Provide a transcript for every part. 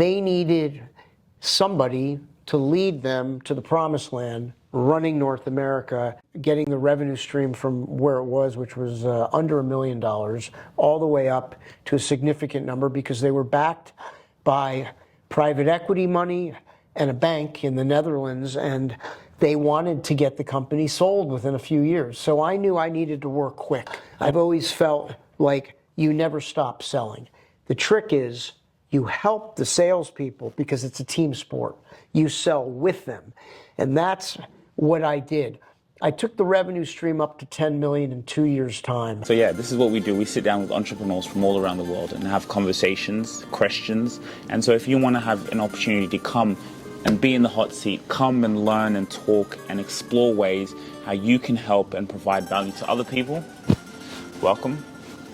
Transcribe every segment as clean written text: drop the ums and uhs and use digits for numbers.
they needed somebody to lead them to the promised land, running North America, getting the revenue stream from where it was, which was under $1 million, all the way up to a significant number, because they were backed by private equity money and a bank in the Netherlands, and they wanted to get the company sold within a few years. So I knew I needed to work quick. I've always felt like you never stop selling. The trick is you help the salespeople because it's a team sport. You sell with them. And that's what I did. I took the revenue stream up to 10 million in 2 years' time. So yeah, this is what we do. We sit down with entrepreneurs from all around the world and have conversations, questions. And so if you want to have an opportunity to come and be in the hot seat, come and learn and talk and explore ways how you can help and provide value to other people, welcome,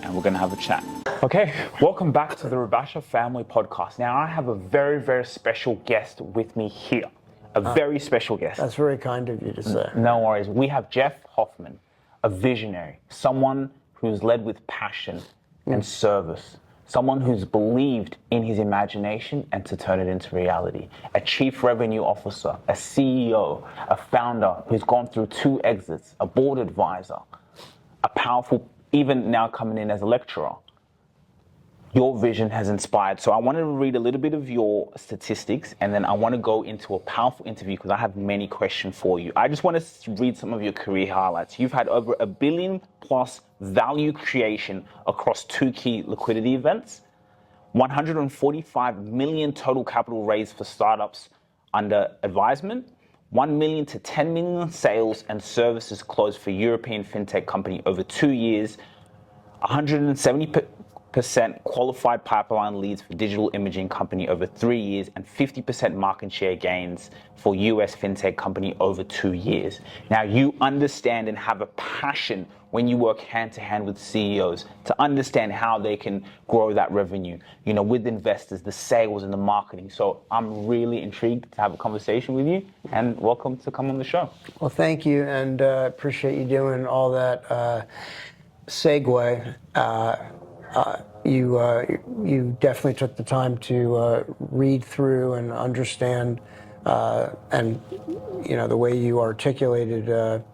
and we're going to have a chat. Okay, welcome back to the Rabasha Family Podcast. Now I have a very, very special guest with me here. A very special guest. That's very kind of you to say. No worries. We have Jeff Hoffman, a visionary, someone who's led with passion and service, someone who's believed in his imagination and to turn it into reality. A chief revenue officer, a CEO, a founder who's gone through 2 exits, a board advisor, a powerful, even now coming in as a lecturer. Your vision has inspired. So I wanted to read a little bit of your statistics, and then I want to go into a powerful interview because I have many questions for you. I just want to read some of your career highlights. You've had over $1 billion plus value creation across 2 key liquidity events, 145 million total capital raised for startups under advisement, 1 million to 10 million sales and services closed for European fintech company over 2 years, 170% qualified pipeline leads for digital imaging company over 3 years, and 50% market share gains for US fintech company over 2 years. Now you understand and have a passion when you work hand to hand with CEOs to understand how they can grow that revenue, you know, with investors, the sales and the marketing. So I'm really intrigued to have a conversation with you, and welcome to come on the show. Well, thank you, and appreciate you doing all that segue. You definitely took the time to read through and understand, and you know, the way you articulated the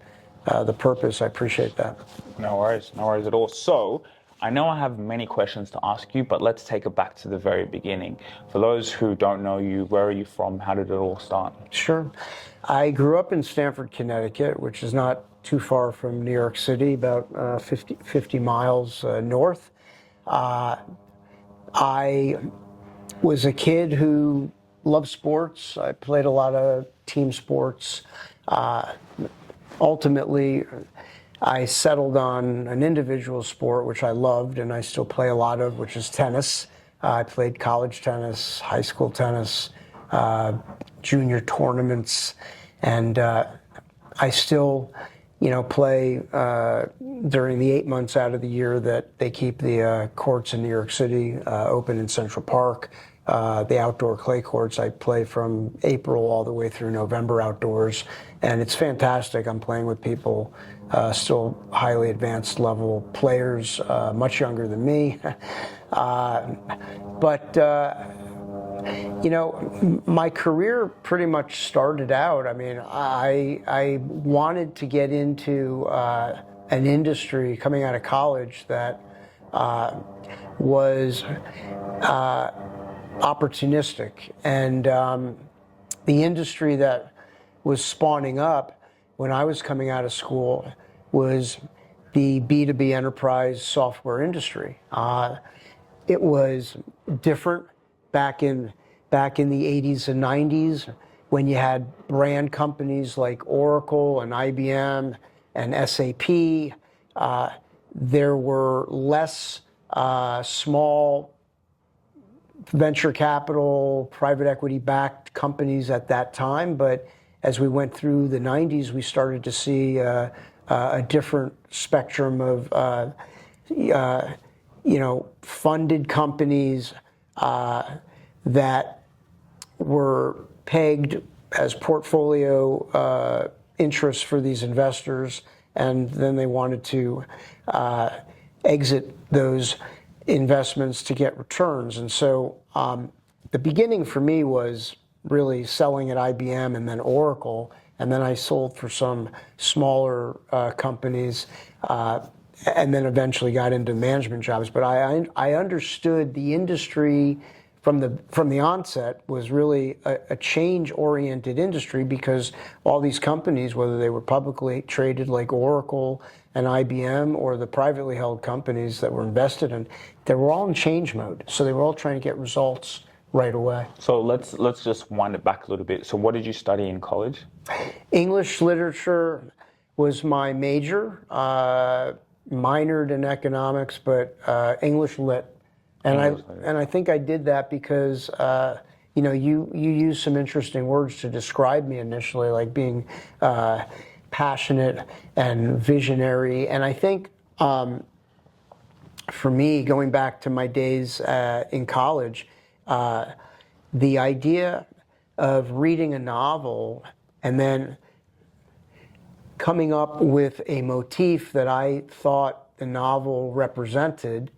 purpose. I appreciate that. No worries at all. So I know I have many questions to ask you, but let's take it back to the very beginning. For those who don't know you, where are you from? How did it all start? Sure. I grew up in Stamford, Connecticut, which is not too far from New York City, about 50 miles north. I was a kid who loved sports. I played a lot of team sports. Ultimately, I settled on an individual sport, which I loved and I still play a lot of, which is tennis. I played college tennis, high school tennis, junior tournaments, and I still, you know, play during the 8 months out of the year that they keep the courts in New York City open in Central Park. The outdoor clay courts, I play from April all the way through November outdoors, and it's fantastic. I'm playing with people, still highly advanced level players, much younger than me. But you know, my career pretty much started out, I mean, I wanted to get into an industry coming out of college that was opportunistic. And the industry that was spawning up when I was coming out of school was the B2B enterprise software industry. It was different back in the 80s and 90s when you had brand companies like Oracle and IBM and SAP. There were less small venture capital, private equity backed companies at that time, but as we went through the 90s, we started to see a different spectrum of you know, funded companies that were pegged as portfolio interests for these investors, and then they wanted to exit those investments to get returns. And so the beginning for me was really selling at IBM and then Oracle, and then I sold for some smaller companies, and then eventually got into management jobs. But I understood the industry from the onset was really a change-oriented industry, because all these companies, whether they were publicly traded like Oracle and IBM, or the privately held companies that were invested in, they were all in change mode. So they were all trying to get results right away. So let's just wind it back a little bit. So what did you study in college? English literature was my major. Minored in economics, but English lit. And I think I did that because you used some interesting words to describe me initially, like being passionate and visionary. And I think for me, going back to my days in college, the idea of reading a novel and then coming up with a motif that I thought the novel represented,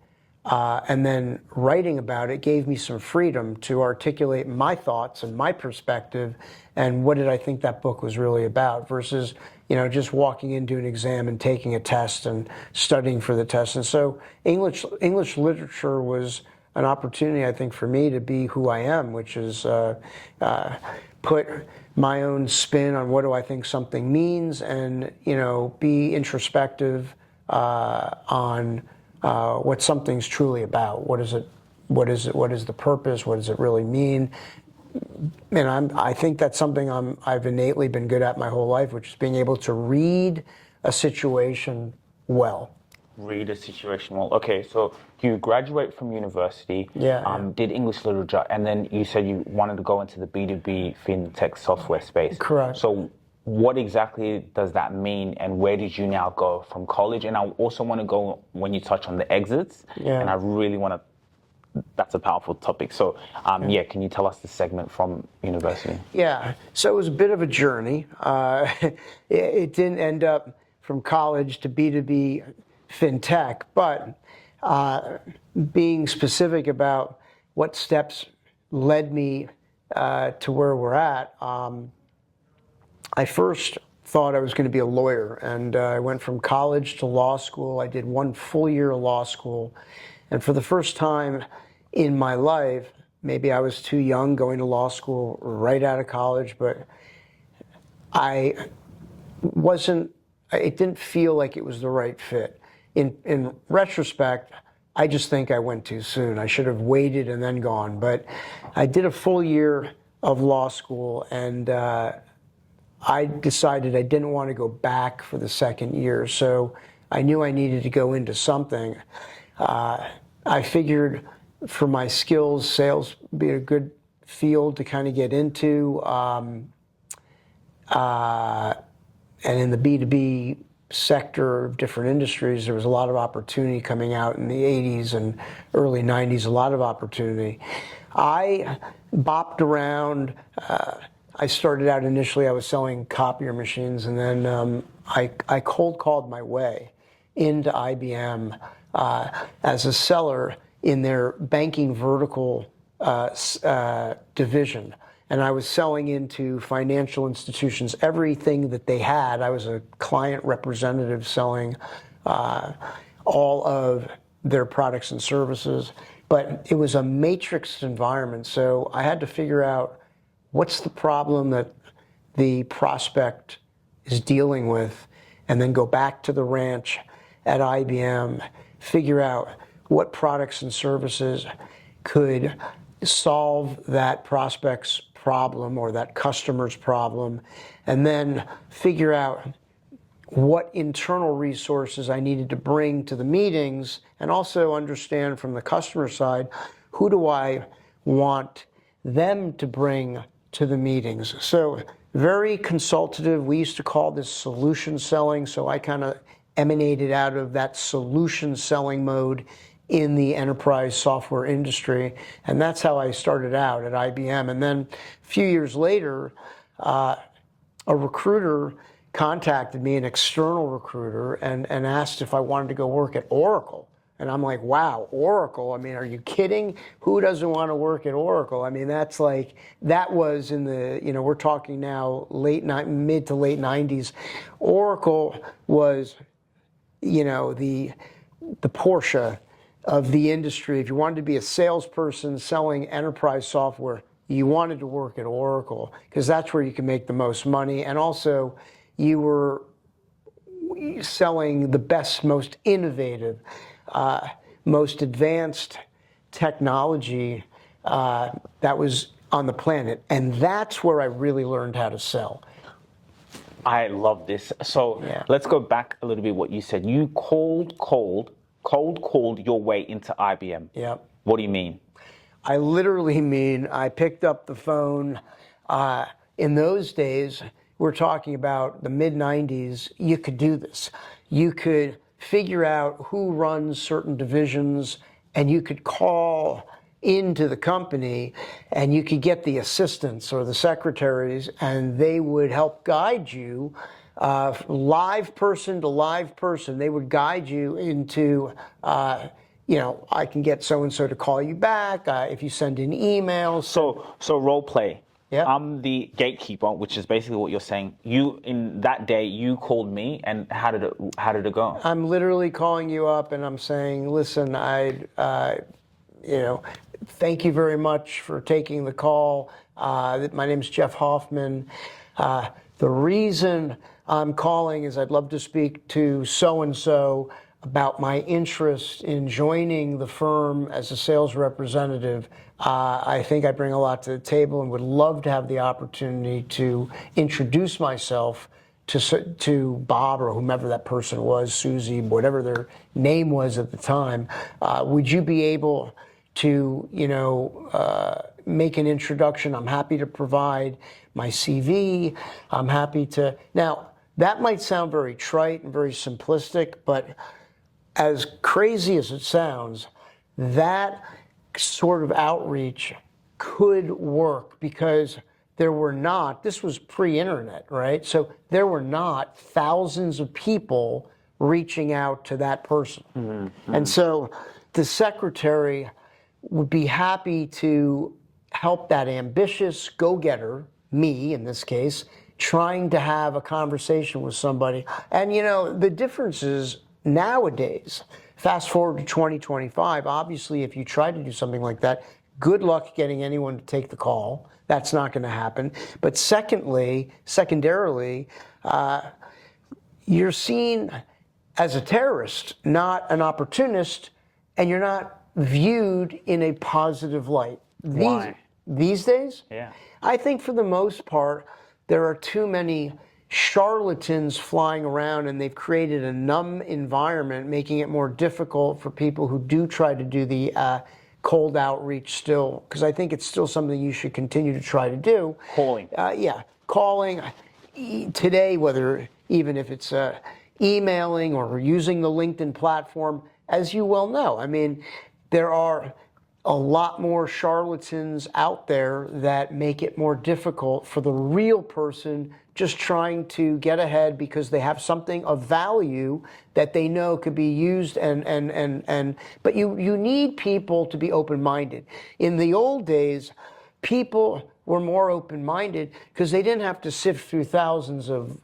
and then writing about it, gave me some freedom to articulate my thoughts and my perspective and what did I think that book was really about, versus just walking into an exam and taking a test and studying for the test. And so English literature was an opportunity, I think, for me to be who I am, which is put my own spin on what do I think something means, and be introspective on what something's truly about. What is it? What is the purpose? What does it really mean? And I think that's something I've innately been good at my whole life, which is being able to read a situation well. Read a situation well. Okay, so you graduate from university, did English literature, and then you said you wanted to go into the B2B fintech software space. Correct. So what exactly does that mean, and where did you now go from college? And I also want to go when you touch on the exits, and I really want to, that's a powerful topic. So can you tell us the segment from university? Yeah, so it was a bit of a journey. It didn't end up from college to B2B fintech, but being specific about what steps led me to where we're at, I first thought I was going to be a lawyer, and I went from college to law school. I did 1 full year of law school, and for the first time in my life, maybe I was too young going to law school right out of college, but it didn't feel like it was the right fit. In retrospect, I just think I went too soon. I should have waited and then gone. But I did a full year of law school, and I decided I didn't want to go back for the second year. So I knew I needed to go into something. I figured for my skills, sales would be a good field to kind of get into. And in the B2B sector of different industries, there was a lot of opportunity coming out in the 80s and early 90s, a lot of opportunity. I bopped around. I started out initially, I was selling copier machines, and then I cold called my way into IBM as a seller in their banking vertical division. And I was selling into financial institutions, everything that they had. I was a client representative selling all of their products and services. But it was a matrixed environment, so I had to figure out what's the problem that the prospect is dealing with, and then go back to the ranch at IBM, figure out what products and services could solve that prospect's problem or that customer's problem, and then figure out what internal resources I needed to bring to the meetings, and also understand from the customer side, who do I want them to bring to the meetings. So very consultative. We used to call this solution selling, so I kind of emanated out of that solution selling mode in the enterprise software industry, and that's how I started out at IBM. And then a few years later, a recruiter contacted me, an external recruiter, and asked if I wanted to go work at Oracle. And I'm like, wow, Oracle? I mean, are you kidding? Who doesn't want to work at Oracle? I mean, that was in the, we're talking now mid to late 90s. Oracle was, the Porsche of the industry. If you wanted to be a salesperson selling enterprise software, you wanted to work at Oracle because that's where you can make the most money. And also, you were selling the best, most innovative, most advanced technology that was on the planet. And that's where I really learned how to sell. I love this. So let's go back a little bit what you said. You cold called your way into IBM. Yep. What do you mean? I literally mean I picked up the phone. In those days, we're talking about the mid-90s, you could do this. You could figure out who runs certain divisions, and you could call into the company, and you could get the assistants or the secretaries, and they would help guide you, live person to live person. They would guide you into, I can get so-and-so to call you back if you send an email. So role play. Yeah. I'm the gatekeeper, which is basically what you're saying. You, in that day, you called me, and how did it go? I'm literally calling you up, and I'm saying, listen, thank you very much for taking the call. My name's Jeff Hoffman. The reason I'm calling is I'd love to speak to so-and-so about my interest in joining the firm as a sales representative. I think I bring a lot to the table and would love to have the opportunity to introduce myself to Bob or whomever that person was, Susie, whatever their name was at the time. Would you be able to, make an introduction? I'm happy to provide my CV. I'm happy to. Now, that might sound very trite and very simplistic, but as crazy as it sounds, that sort of outreach could work because there were not, this was pre-internet, right? So there were not thousands of people reaching out to that person. Mm-hmm. And so the secretary would be happy to help that ambitious go-getter, me in this case, trying to have a conversation with somebody. And the difference is nowadays, fast forward to 2025, obviously if you try to do something like that, good luck getting anyone to take the call. That's not going to happen. But secondarily, you're seen as a terrorist, not an opportunist, and you're not viewed in a positive light. Why? These days? Yeah. I think for the most part, there are too many charlatans flying around, and they've created a numb environment, making it more difficult for people who do try to do the cold outreach still, because I think it's still something you should continue to try to do. Calling. Calling. Today, whether even if it's emailing or using the LinkedIn platform, as you well know, I mean, there are a lot more charlatans out there that make it more difficult for the real person just trying to get ahead because they have something of value that they know could be used but you need people to be open-minded. In the old days, people were more open-minded because they didn't have to sift through thousands of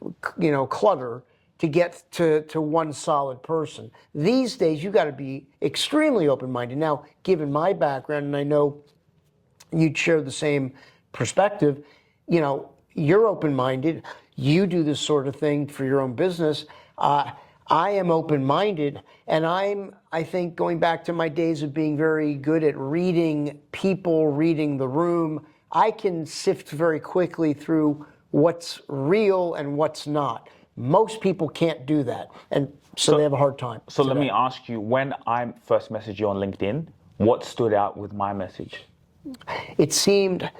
clutter to get to one solid person. These days, you got to be extremely open-minded. Now, given my background, and I know you'd share the same perspective, you're open-minded. You do this sort of thing for your own business. I am open-minded, and I think, going back to my days of being very good at reading people, reading the room, I can sift very quickly through what's real and what's not. Most people can't do that, and so they have a hard time. So let me ask you, when I first messaged you on LinkedIn, what stood out with my message? It seemed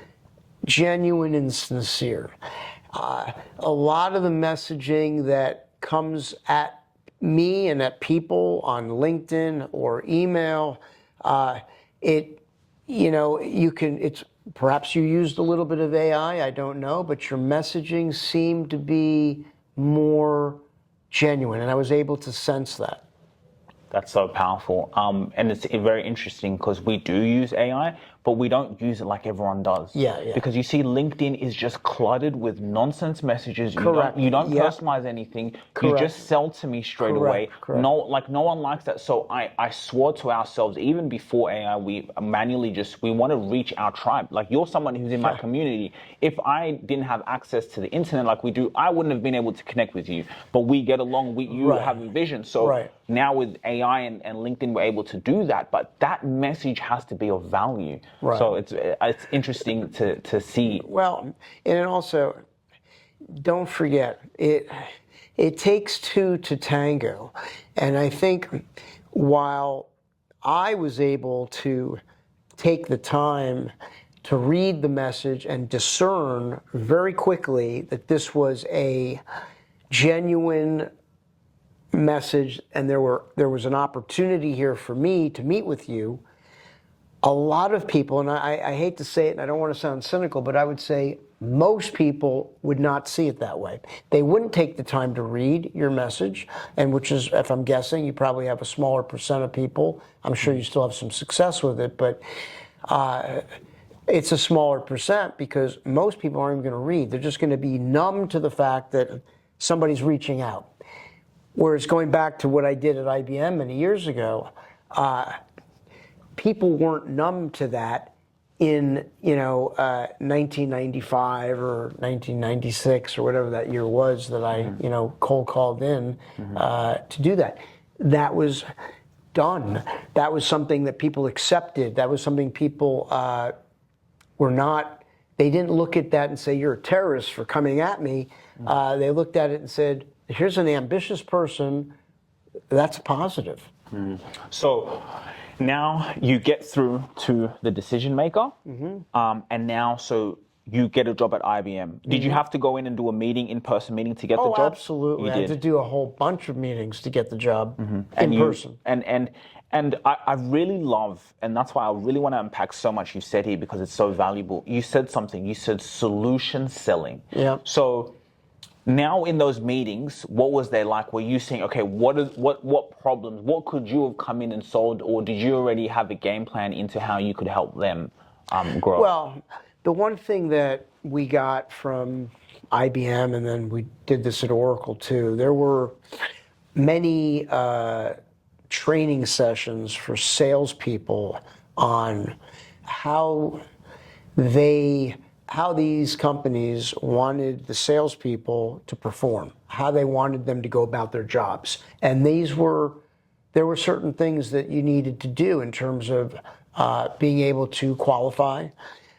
genuine and sincere. A lot of the messaging that comes at me and at people on LinkedIn or email, perhaps you used a little bit of AI, I don't know, but your messaging seemed to be more genuine, and I was able to sense that. That's so powerful. And it's very interesting because we do use AI, but we don't use it like everyone does. Yeah. Because you see LinkedIn is just cluttered with nonsense messages. Correct. You don't Yep. personalize anything. Correct. You just sell to me straight Correct. away. Correct. No one likes that. So I swore to ourselves, even before AI, we manually we want to reach our tribe. Like, you're someone who's in my community. If I didn't have access to the internet like we do, I wouldn't have been able to connect with you. But we get along. You have a vision. So now with AI and LinkedIn, we're able to do that. But that message has to be of value. Right. So it's interesting to see. Well, and also, don't forget, it takes two to tango. And I think while I was able to take the time to read the message and discern very quickly that this was a genuine message and there was an opportunity here for me to meet with you, a lot of people, and I hate to say it and I don't want to sound cynical, but I would say most people would not see it that way. They wouldn't take the time to read your message, and which is, if I'm guessing, you probably have a smaller percent of people. I'm sure you still have some success with it, but it's a smaller percent because most people aren't even going to read. They're just going to be numb to the fact that somebody's reaching out. Whereas going back to what I did at IBM many years ago, people weren't numb to that in 1995 or 1996 or whatever that year was that I cold called in to do that. That was done. That was something that people accepted. That was something people were not. They didn't look at that and say, "You're a terrorist for coming at me." They looked at it and said, "Here's an ambitious person. That's a positive." So now you get through to the decision maker, and now so you get a job at IBM. Did you have to go in and do a in-person meeting to get the job? Oh, absolutely. I had to do a whole bunch of meetings to get the job in person. And I really love, and that's why I really want to unpack so much you said here because it's so valuable. You said something. You said solution selling. Yeah. So now in those meetings, what was they like? Were you saying, okay, what problems, what could you have come in and solved, or did you already have a game plan into how you could help them grow? Well, the one thing that we got from IBM, and then we did this at Oracle too, there were many training sessions for salespeople on how these companies wanted the salespeople to perform, how they wanted them to go about their jobs. And there were certain things that you needed to do in terms of being able to qualify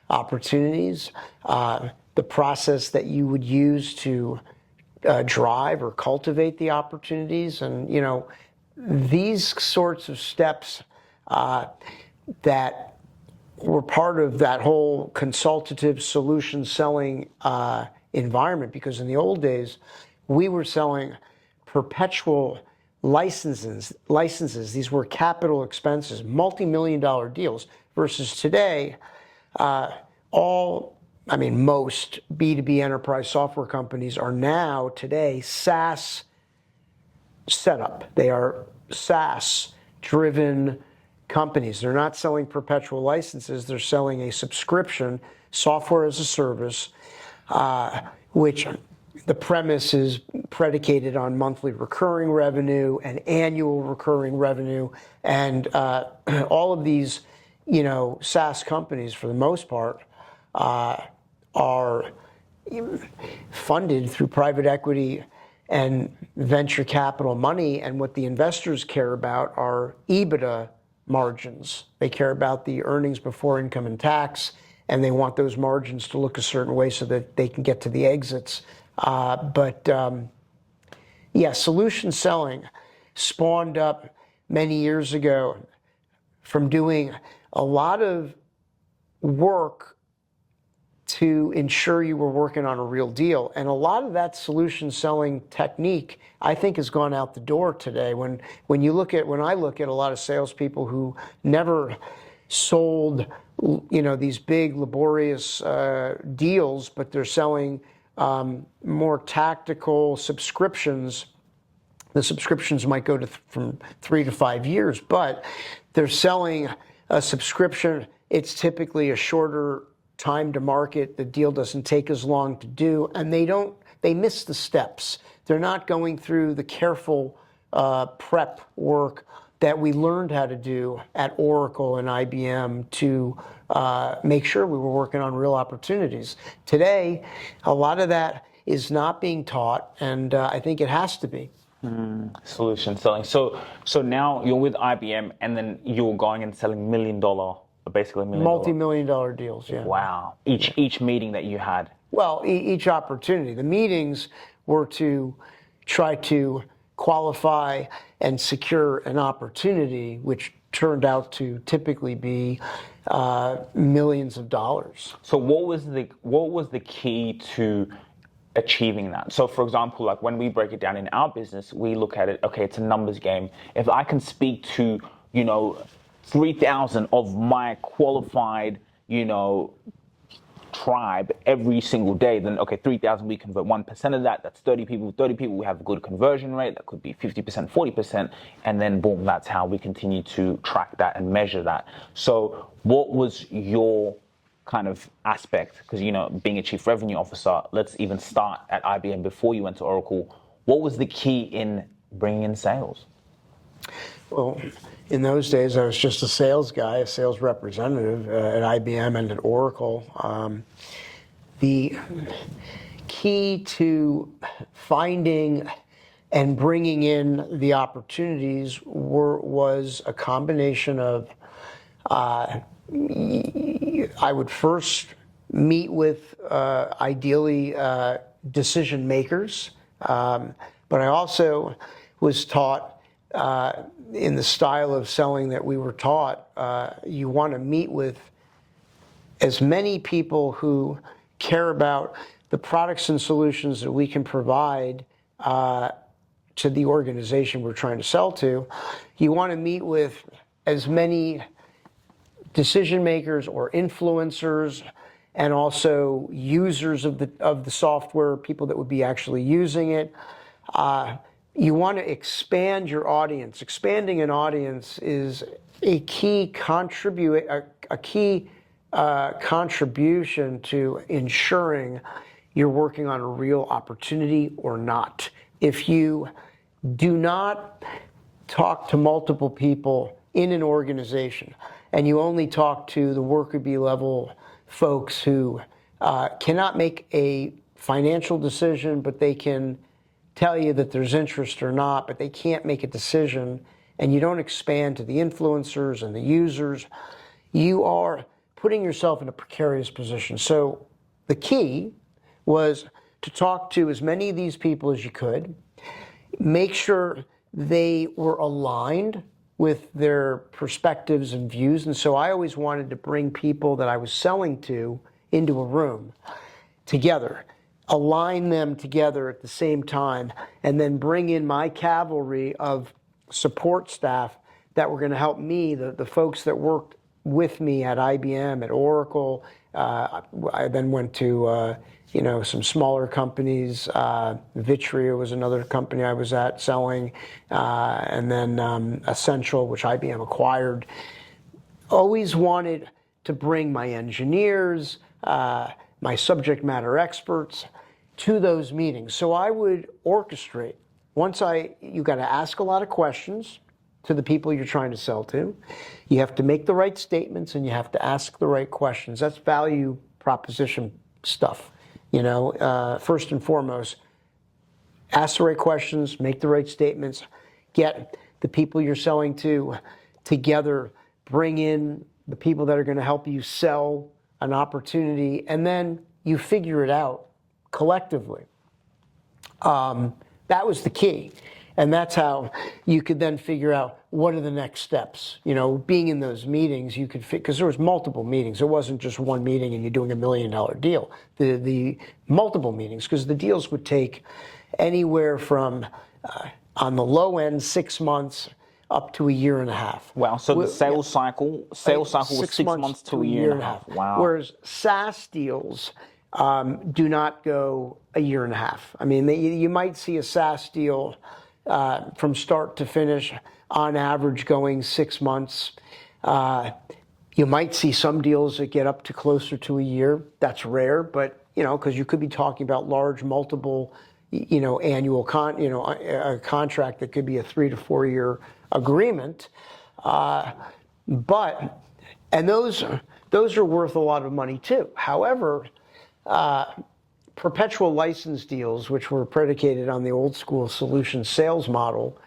opportunities, the process that you would use to drive or cultivate the opportunities. And, these sorts of steps that were part of that whole consultative solution selling environment, because in the old days, we were selling perpetual licenses. These were capital expenses, multi-million-dollar deals, versus today, most B2B enterprise software companies are now today SaaS setup. They are SaaS-driven companies. They're not selling perpetual licenses. They're selling a subscription, software as a service, which the premise is predicated on monthly recurring revenue and annual recurring revenue. And all of these, SaaS companies, for the most part, are funded through private equity and venture capital money. And what the investors care about are EBITDA margins. They care about the earnings before income and tax, and they want those margins to look a certain way so that they can get to the exits. Solution selling spawned up many years ago from doing a lot of work to ensure you were working on a real deal. And a lot of that solution selling technique, I think, has gone out the door today. When I look at a lot of salespeople who never sold, these big laborious deals, but they're selling more tactical subscriptions The subscriptions might go to from 3 to 5 years, but they're selling a subscription. It's typically a shorter time to market. The deal doesn't take as long to do, and they miss the steps. They're not going through the careful prep work that we learned how to do at Oracle and IBM to make sure we were working on real opportunities. Today, a lot of that is not being taught, and I think it has to be. Solution selling. So now you're with IBM, and then you're going and selling basically $1 million. Multi-million-dollar deals, yeah. Wow. Each meeting that you had. Well, each opportunity. The meetings were to try to qualify and secure an opportunity, which turned out to typically be millions of dollars. So what was the key to achieving that? So for example, like when we break it down in our business, we look at it, okay, it's a numbers game. If I can speak to, 3,000 of my qualified, tribe every single day, then okay, 3,000, we convert 1% of that. That's 30 people. 30 people, we have a good conversion rate. That could be 50%, 40%. And then boom, that's how we continue to track that and measure that. So what was your kind of aspect? Because, being a chief revenue officer, let's even start at IBM before you went to Oracle. What was the key in bringing in sales? Well, in those days, I was just a sales guy, a sales representative at IBM and at Oracle. The key to finding and bringing in the opportunities was a combination of I would first meet with ideally decision makers, but I also was taught in the style of selling that we were taught, you want to meet with as many people who care about the products and solutions that we can provide to the organization we're trying to sell to. You want to meet with as many decision makers or influencers and also users of the software, people that would be actually using it. You want to expand your audience. Expanding an audience is a key contribution to ensuring you're working on a real opportunity or not. If you do not talk to multiple people in an organization and you only talk to the worker bee level folks who cannot make a financial decision, but they can tell you that there's interest or not, but they can't make a decision, and you don't expand to the influencers and the users, you are putting yourself in a precarious position. So the key was to talk to as many of these people as you could, make sure they were aligned with their perspectives and views. And so I always wanted to bring people that I was selling to into a room together, align them together at the same time, and then bring in my cavalry of support staff that were going to help me, the folks that worked with me at IBM, at Oracle. I then went to some smaller companies. Vitria was another company I was at selling, and then Essential, which IBM acquired. Always wanted to bring my engineers, my subject matter experts to those meetings. So I would orchestrate. You got to ask a lot of questions to the people you're trying to sell to. You have to make the right statements and you have to ask the right questions. That's value proposition stuff. First and foremost, ask the right questions, make the right statements, get the people you're selling to together, bring in the people that are going to help you sell an opportunity, and then you figure it out collectively. That was the key. And that's how you could then figure out what are the next steps. Being in those meetings, you could because there was multiple meetings. It wasn't just one meeting and you're doing $1 million deal. The multiple meetings, because the deals would take anywhere from, on the low end, 6 months up to 1.5 years. Wow. So the sales cycle was 6 months to a year and a half. Wow. Whereas SaaS deals do not go 1.5 years. I mean, you might see a SaaS deal from start to finish, on average going 6 months. You might see some deals that get up to closer to a year. That's rare, but because you could be talking about large multiple, annual a contract that could be a 3 to 4 year agreement. And those are worth a lot of money too. However, perpetual license deals, which were predicated on the old school solution sales model,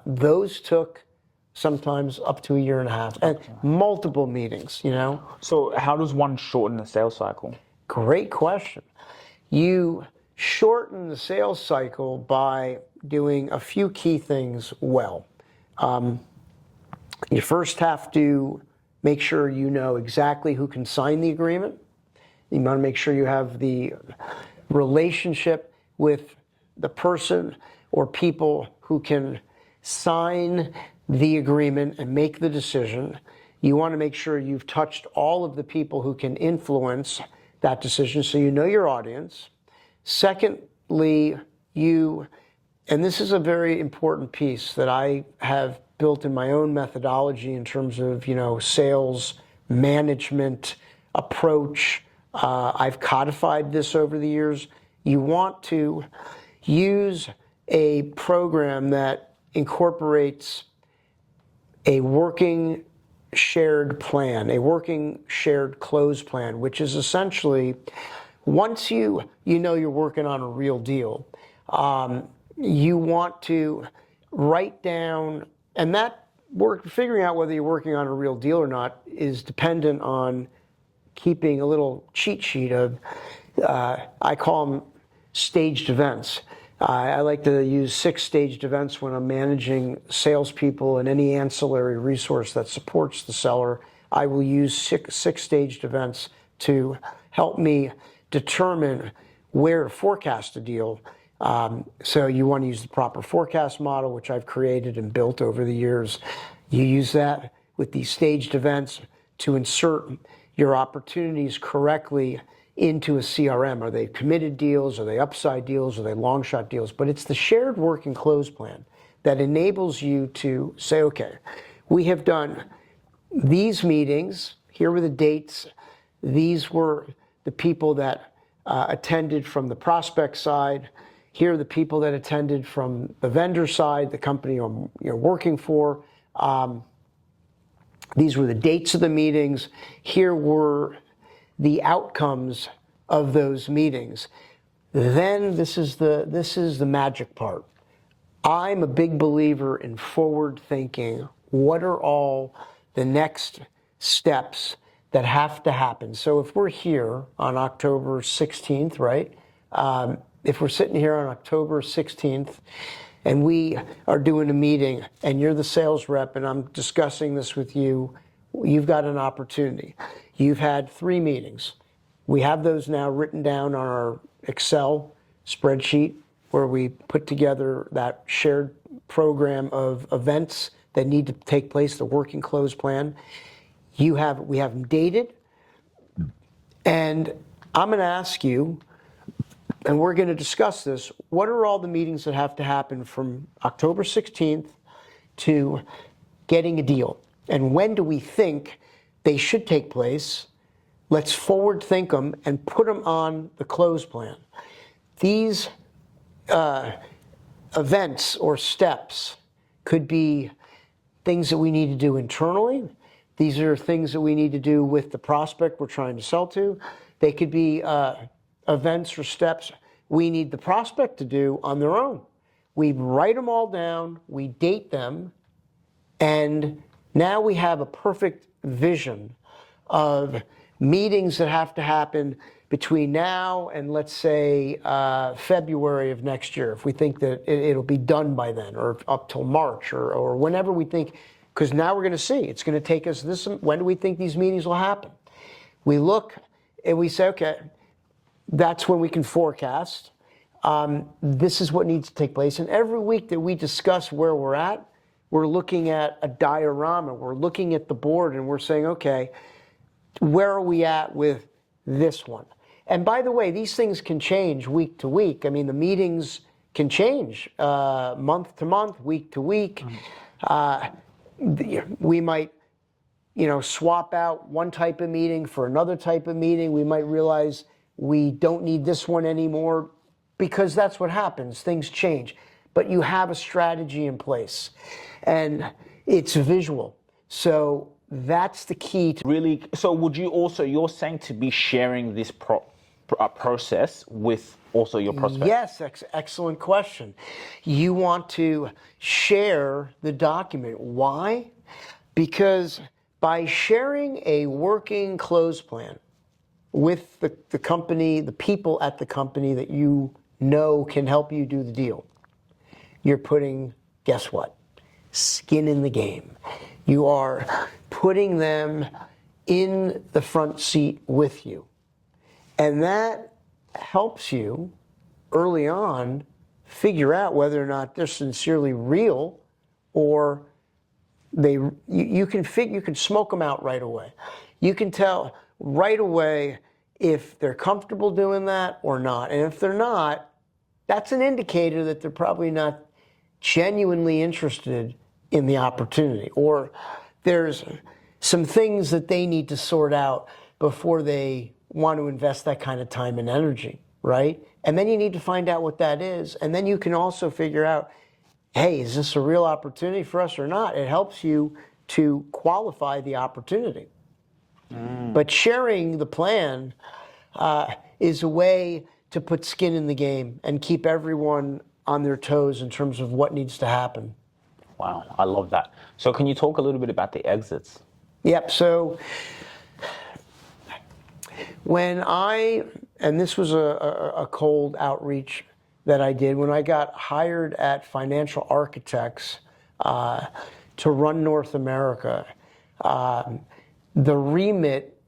those took sometimes up to a year and a half and multiple meetings, So how does one shorten the sales cycle? Great question. You shorten the sales cycle by doing a few key things well. You first have to make sure you know exactly who can sign the agreement. You want to make sure you have the relationship with the person or people who can sign the agreement and make the decision. You want to make sure you've touched all of the people who can influence that decision, so you know your audience. Secondly, and this is a very important piece that I have built in my own methodology in terms of, sales management approach. I've codified this over the years. You want to use a program that incorporates a working shared plan, a working shared close plan, which is essentially, once you know you're working on a real deal, you want to write down, and that figuring out whether you're working on a real deal or not is dependent on keeping a little cheat sheet of, I call them staged events. I like to use 6 staged events when I'm managing salespeople and any ancillary resource that supports the seller. I will use six staged events to help me determine where to forecast a deal. So you want to use the proper forecast model, which I've created and built over the years. You use that with these staged events to insert your opportunities correctly into a CRM. Are they committed deals? Are they upside deals? Are they long shot deals? But it's the shared working close plan that enables you to say, okay, we have done these meetings. Here were the dates. These were the people that attended from the prospect side. Here are the people that attended from the vendor side, the company you're working for. These were the dates of the meetings. Here were the outcomes of those meetings. Then this is the magic part. I'm a big believer in forward thinking. What are all the next steps that have to happen? So if we're here on October 16th, right? If we're sitting here on October 16th and we are doing a meeting and you're the sales rep and I'm discussing this with you, you've got an opportunity. You've had 3 meetings. We have those now written down on our Excel spreadsheet where we put together that shared program of events that need to take place, the working close plan. We have them dated, and I'm going to ask you, and we're going to discuss this, what are all the meetings that have to happen from October 16th to getting a deal? And when do we think they should take place? Let's forward think them and put them on the close plan. These events or steps could be things that we need to do internally. These are things that we need to do with the prospect we're trying to sell to. They could be events or steps we need the prospect to do on their own. We write them all down, we date them, and now we have a perfect vision of meetings that have to happen between now and, let's say, February of next year, if we think that it'll be done by then, or up till March, or whenever we think, because now we're going to see, it's going to take us this, when do we think these meetings will happen? We look and we say, okay, that's when we can forecast. This is what needs to take place. And every week that we discuss where we're at, we're looking at a diorama, we're looking at the board, and we're saying, okay, where are we at with this one? And by the way, these things can change week to week. I mean, the meetings can change month to month, week to week. We might, swap out one type of meeting for another type of meeting. We might realize we don't need this one anymore because that's what happens. Things change. But you have a strategy in place and it's visual. So that's the key to Really, so would you also, you're saying to be sharing this process with also your prospects? Yes, excellent question. You want to share the document. Why? Because by sharing a working close plan with the company, the people at the company that you know can help you do the deal, you're putting, guess what? Skin in the game. You are putting them in the front seat with you. And that helps you early on figure out whether or not they're sincerely real or you can smoke them out right away. You can tell right away if they're comfortable doing that or not. And if they're not, that's an indicator that they're probably not genuinely interested in the opportunity, or there's some things that they need to sort out before they want to invest that kind of time and energy, right? And then you need to find out what that is. And then you can also figure out, hey, is this a real opportunity for us or not? It helps you to qualify the opportunity. But sharing the plan is a way to put skin in the game and keep everyone on their toes in terms of what needs to happen. Wow, I love that. So can you talk a little bit about the exits? Yep, so and this was a cold outreach that I did, when I got hired at Financial Architects to run North America, the remit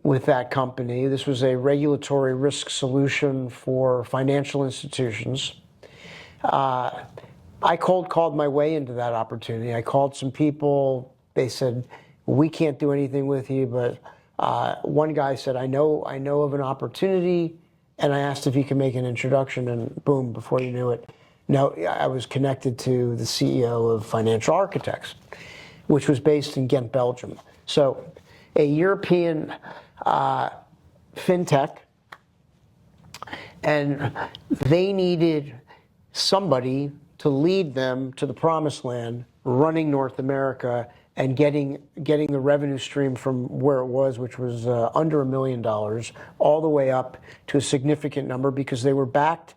with that company, this was a regulatory risk solution for financial institutions. I cold called my way into that opportunity. I called some people. They said, we can't do anything with you, but one guy said, I know of an opportunity, and I asked if he could make an introduction, and boom, before you knew it, I was connected to the CEO of Financial Architects, which was based in Ghent, Belgium. So a European fintech, and they needed somebody to lead them to the promised land, running North America and getting the revenue stream from where it was, which was under $1 million, all the way up to a significant number, because they were backed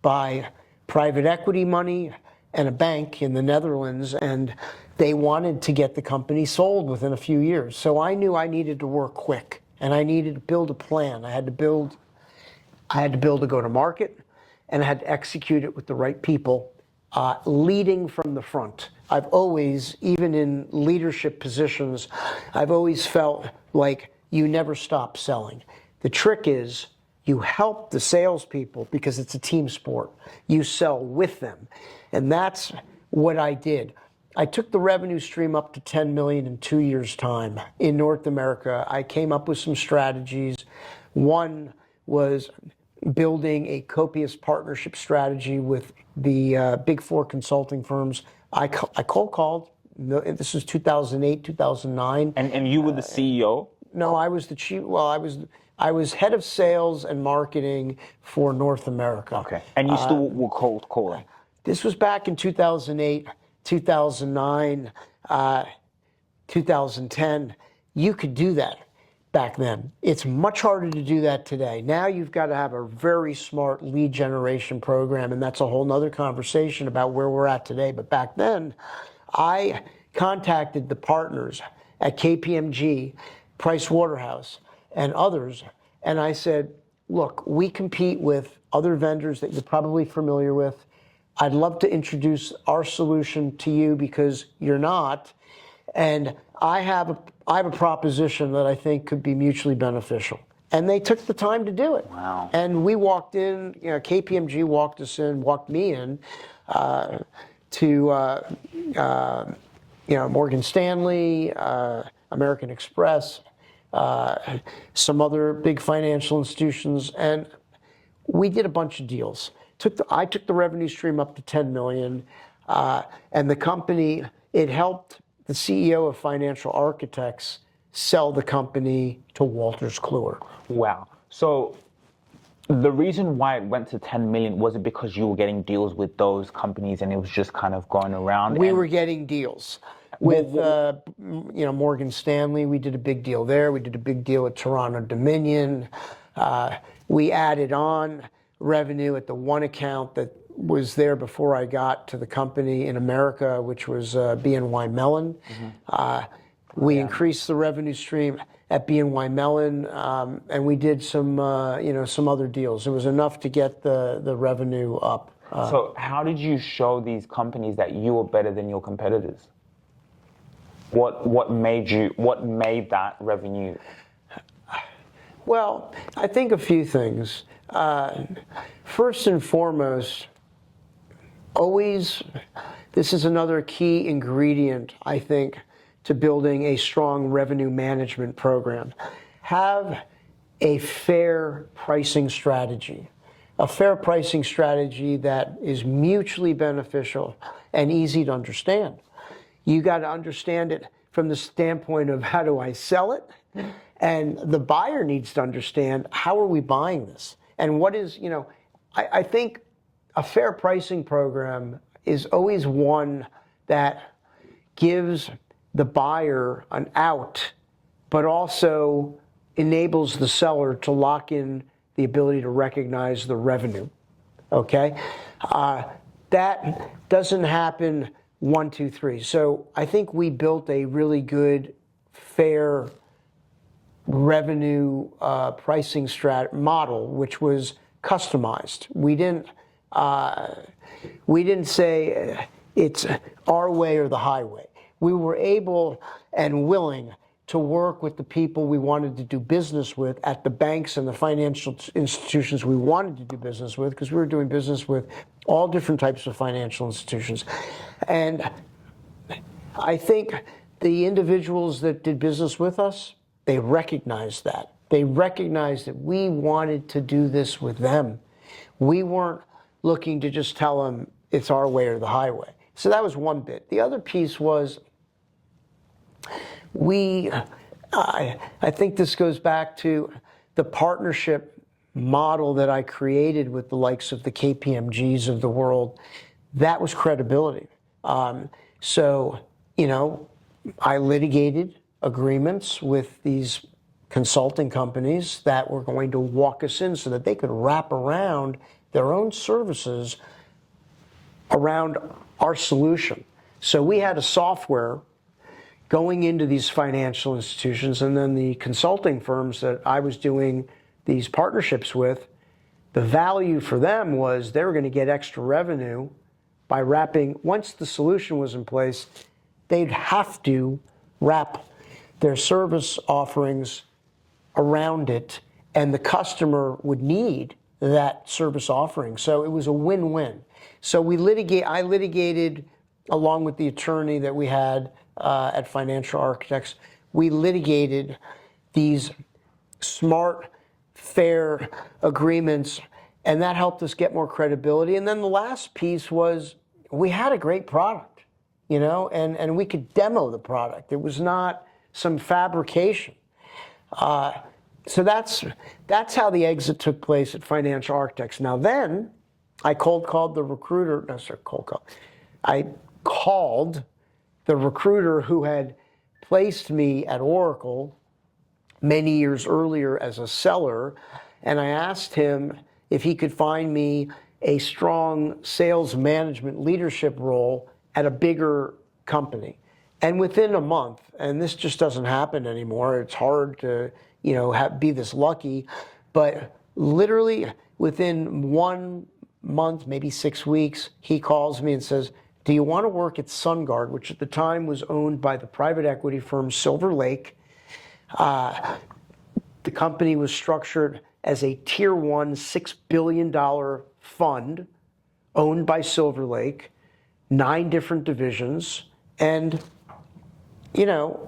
by private equity money and a bank in the Netherlands, and they wanted to get the company sold within a few years. So I knew I needed to work quick, and I needed to build a plan. I had to build a go-to-market, and I had to execute it with the right people, leading from the front. I've always, even in leadership positions, I've always felt like you never stop selling. The trick is you help the salespeople because it's a team sport. You sell with them. And that's what I did. I took the revenue stream up to 10 million in 2 years' time in North America. I came up with some strategies. One was building a copious partnership strategy with the Big Four consulting firms. I cold called. This was 2008, 2009. And you were the CEO? No, I was the chief. Well, I was head of sales and marketing for North America. Okay. And you still were cold calling? This was back in 2008, 2009, 2010. You could do that back then. It's much harder to do that today. Now you've got to have a very smart lead generation program, and that's a whole nother conversation about where we're at today. But back then, I contacted the partners at KPMG, Price Waterhouse, and others, and I said, look, we compete with other vendors that you're probably familiar with. I'd love to introduce our solution to you because you're not, and I have a proposition that I think could be mutually beneficial. And they took the time to do it. Wow. And we walked in, KPMG walked me in to Morgan Stanley, American Express, some other big financial institutions, and we did a bunch of deals. I took the revenue stream up to 10 million, and the company, it helped the CEO of Financial Architects sell the company to Wolters Kluwer. Wow. So the reason why it went to 10 million, was it because you were getting deals with those companies and it was just kind of going around? We were getting deals with, Morgan Stanley. We did a big deal there. We did a big deal with Toronto Dominion. We added on revenue at the one account that was there before I got to the company in America, which was BNY Mellon. We increased the revenue stream at BNY Mellon, and we did some other deals. It was enough to get the revenue up. So how did you show these companies that you were better than your competitors? What made that revenue? Well, I think a few things. First and foremost, this is another key ingredient, I think, to building a strong revenue management program. Have a fair pricing strategy. A fair pricing strategy that is mutually beneficial and easy to understand. You got to understand it from the standpoint of how do I sell it? And the buyer needs to understand, how are we buying this? And what is, I think a fair pricing program is always one that gives the buyer an out, but also enables the seller to lock in the ability to recognize the revenue, okay? That doesn't happen 1, 2, 3. So I think we built a really good, fair revenue pricing model, which was customized. We didn't say it's our way or the highway. We were able and willing to work with the people we wanted to do business with at the banks and the financial institutions we wanted to do business with, because we were doing business with all different types of financial institutions. And I think the individuals that did business with us, they recognized that. They recognized that we wanted to do this with them. We weren't looking to just tell them it's our way or the highway. So that was one bit. The other piece was, I think this goes back to the partnership model that I created with the likes of the KPMGs of the world. That was credibility. So, I litigated agreements with these consulting companies that were going to walk us in so that they could wrap around their own services around our solution. So we had a software going into these financial institutions, and then the consulting firms that I was doing these partnerships with, the value for them was they were going to get extra revenue by wrapping, once the solution was in place, they'd have to wrap their service offerings around it, and the customer would need that service offering. So it was a win-win. So I litigated along with the attorney that we had at Financial Architects. We litigated these smart, fair agreements, and that helped us get more credibility. And then the last piece was, we had a great product, and we could demo the product. It was not some fabrication. So that's how the exit took place at Financial Architects. Now then, I called the recruiter. No, sorry, cold call. I called the recruiter who had placed me at Oracle many years earlier as a seller, and I asked him if he could find me a strong sales management leadership role at a bigger company. And within a month, and this just doesn't happen anymore, it's hard to be this lucky, but literally within 1 month, maybe 6 weeks, he calls me and says, do you want to work at SunGard, which at the time was owned by the private equity firm Silver Lake. The company was structured as a tier 1 $6 billion fund owned by Silver Lake, 9 different divisions. And,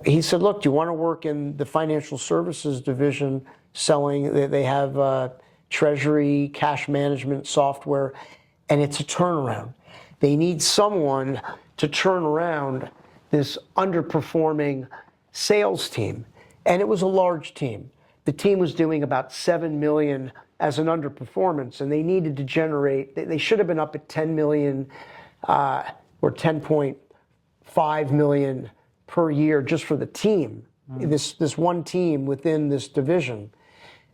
he said, look, do you want to work in the financial services division selling, they have treasury, cash management software. and it's a turnaround. They need someone to turn around this underperforming sales team. And it was a large team. The team was doing about 7 million as an underperformance, and they needed to generate, they should have been up at 10 million or 10.5 million per year just for the team, this one team within this division.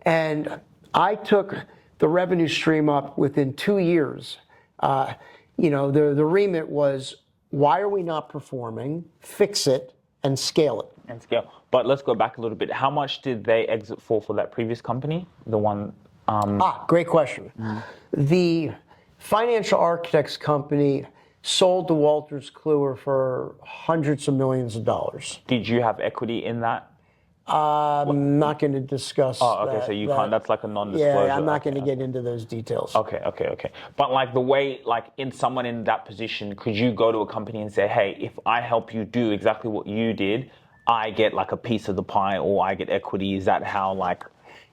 And I took the revenue stream up within 2 years. The remit was, why are we not performing? Fix it and scale it. And scale. But let's go back a little bit. How much did they exit for that previous company? The one. Great question. The financial architects company sold to Wolters Kluwer for hundreds of millions of dollars. Did you have equity in that? I'm not going to discuss. Oh, okay. So you can't. That's like a non-disclosure. Yeah, I'm not going to get into those details. Okay. But like the way, like in someone in that position, could you go to a company and say, hey, if I help you do exactly what you did, I get like a piece of the pie, or I get equity? Is that how like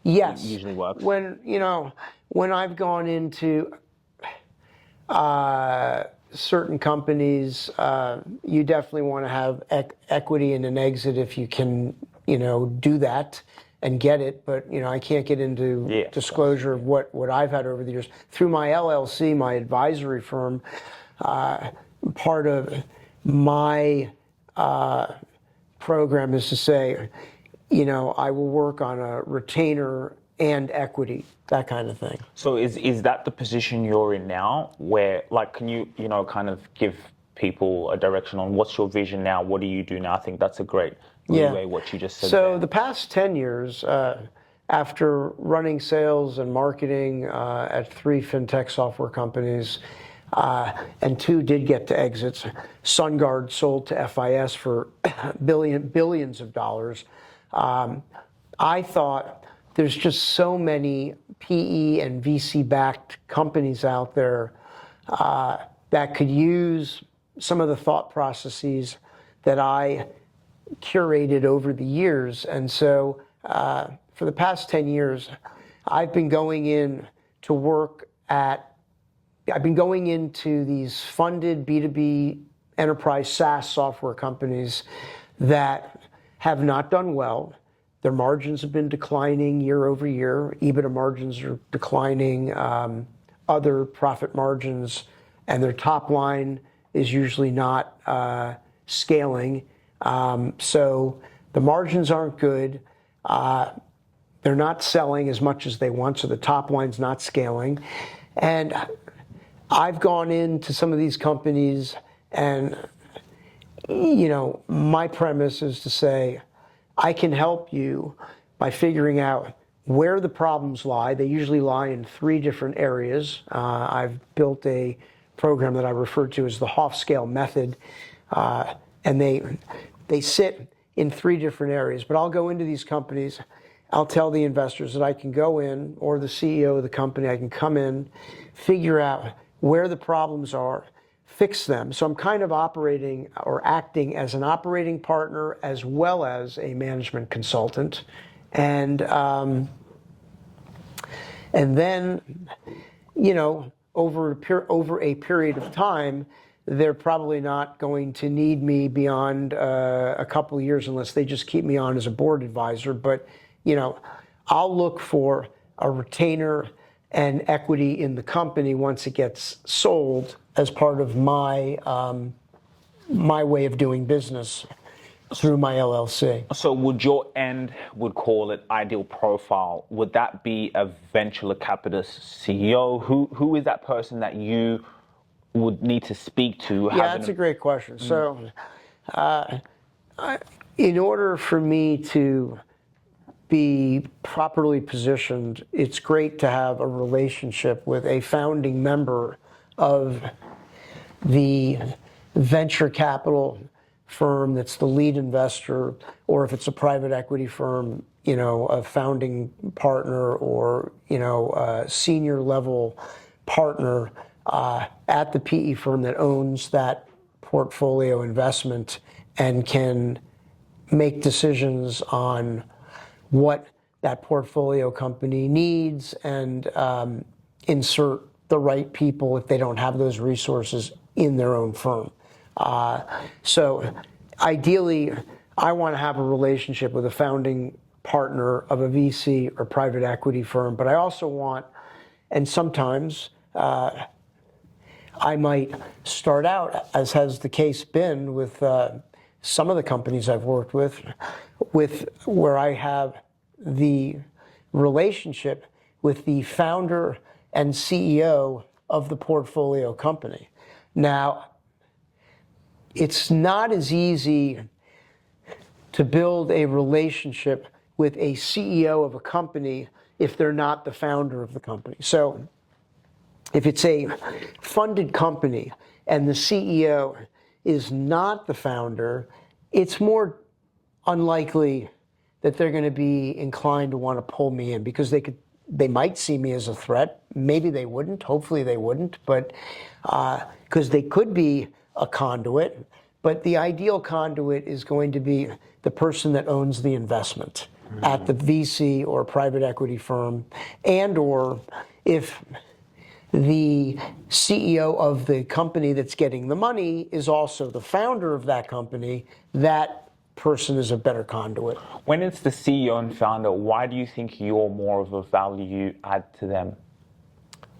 yes. it usually works? When I've gone into certain companies, you definitely want to have equity in an exit if you can, do that and get it. But I can't get into disclosure of what I've had over the years through my LLC, my advisory firm. Part of my program is to say, I will work on a retainer and equity, that kind of thing. So is that the position you're in now, where like, can you, kind of give people a direction on what's your vision now? What do you do now? I think that's a great leeway, what you just said. So there. the past 10 years, after running sales and marketing at 3 fintech software companies, and 2 did get to exits. SunGard sold to FIS for billions of dollars. I thought there's just so many PE and VC-backed companies out there that could use some of the thought processes that I curated over the years. And so for the past 10 years, I've been going in to work I've been going into these funded B2B enterprise SaaS software companies that have not done well. Their margins have been declining year over year. EBITDA margins are declining, other profit margins, and their top line is usually not scaling. So the margins aren't good. They're not selling as much as they want, so the top line's not scaling. And I've gone into some of these companies and, my premise is to say, I can help you by figuring out where the problems lie. They usually lie in 3 different areas. I've built a program that I refer to as the Hoff scale method, and they sit in 3 different areas. But I'll go into these companies, I'll tell the investors that I can go in, or the CEO of the company, I can come in, figure out where the problems are, fix them. So I'm kind of operating or acting as an operating partner as well as a management consultant. And then, over a period of time, they're probably not going to need me beyond a couple of years unless they just keep me on as a board advisor. But, I'll look for a retainer and equity in the company once it gets sold as part of my my way of doing business through my LLC. So would your end, would call it ideal profile, would that be a venture capitalist CEO? Who is that person that you would need to speak to? Yeah, that's a great question. So in order for me to be properly positioned, it's great to have a relationship with a founding member of the venture capital firm that's the lead investor, or if it's a private equity firm, a founding partner or, a senior level partner at the PE firm that owns that portfolio investment and can make decisions on what that portfolio company needs and insert the right people if they don't have those resources in their own firm. So ideally, I want to have a relationship with a founding partner of a VC or private equity firm, but I also want, and sometimes I might start out, as has the case been with some of the companies I've worked with where I have the relationship with the founder and CEO of the portfolio company. Now, it's not as easy to build a relationship with a CEO of a company if they're not the founder of the company. So if it's a funded company and the CEO is not the founder, it's more unlikely that they're going to be inclined to want to pull me in, because they might see me as a threat. Maybe they wouldn't. Hopefully they wouldn't. But because they could be a conduit. But the ideal conduit is going to be the person that owns the investment at the VC or private equity firm, and or if the CEO of the company that's getting the money is also the founder of that company, that person is a better conduit. When it's the CEO and founder, why do you think you're more of a value add to them?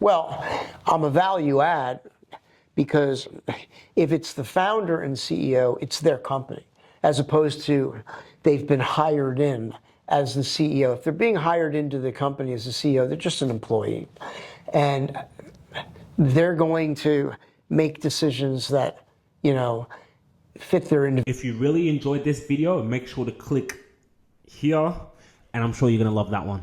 Well, I'm a value add because if it's the founder and CEO, it's their company, as opposed to they've been hired in as the CEO. If they're being hired into the company as the CEO, they're just an employee. And they're going to make decisions that, fit their individual. If you really enjoyed this video, make sure to click here, and I'm sure you're going to love that one.